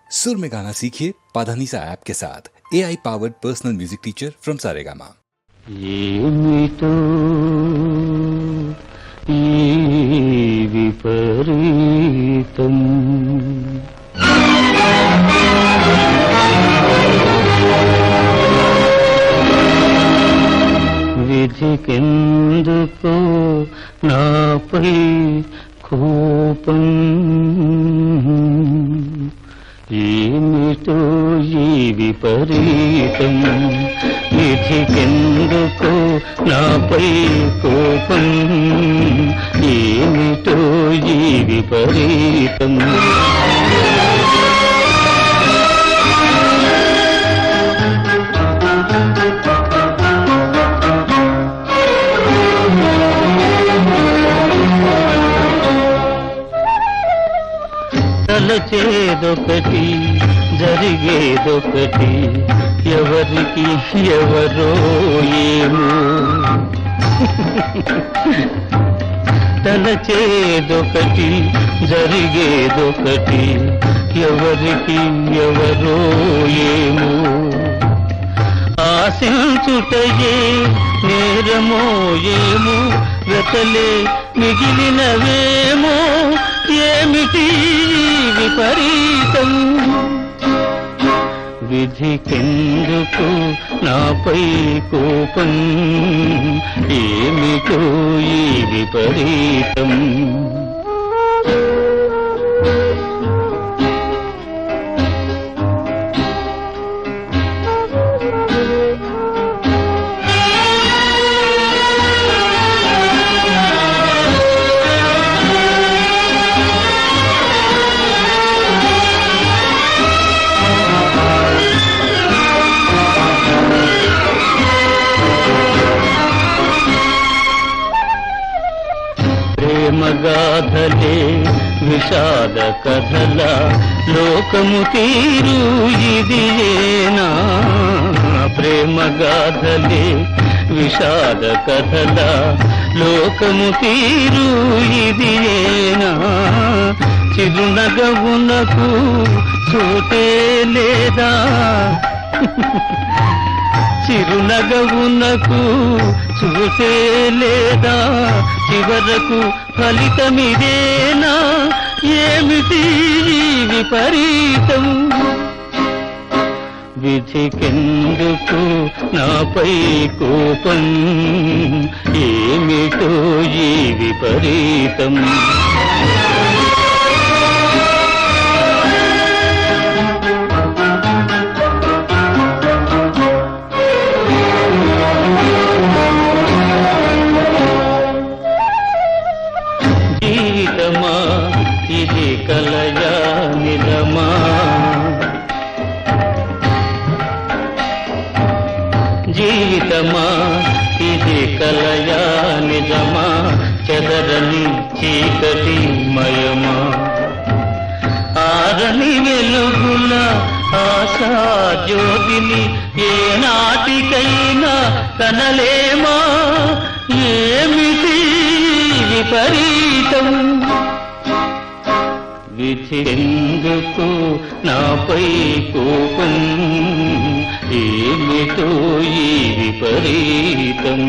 सुर में गाना सीखिए पाधानीसा ऐप के साथ AI powered personal music teacher from Saregama. ఏమిటో ఈ విపరీతం విధికెందుకో నాపై కోపం ఏమిటో ఈ విపరీతం విధికెందుకో నాపై కోపం ఏమిటో ఈ విపరీతం తలచేదొకటి జరిగేదొకటి ఎవరికి ఎవరో ఏమో తలచేదొకటి జరిగేదొకటి ఎవరికి ఎవరో ఏమో ఆశించుటయే నేరమో ఏమో వెతలే మిగిలినవేమో ఏమిటి విపరీతం విధికెందుకు నాపై కోపం ఏమిటో ఈ విపరీతం ప్రేమగాథలే విషాద కథల లోకము తీరు ఇది ఏనా ప్రేమగాథలే విషాద కథల లోకము తీరు ఇది ఏనా చిరునగవునకు చోటే లేదా చిరునగవునకు చూసే లేదా చివరకు ఫలితమిదేనా ఏమిటి విపరీతం విధికెందుకు నాపై కోపం ఏమిటో ఈ విపరీతం జీవితమా ఇది కలయా నిజమా జీవితమా ఇది కలయా నిజమా చెదరని చీకటి మయమా ఆరని వెలుగుల ఆశా జ్యోతిని ఏనాటికైనా కనలేమా ఏమిటి విపరీతం విధికెందుకు నాపై కోపం ఏమిటో ఈ విపరీతం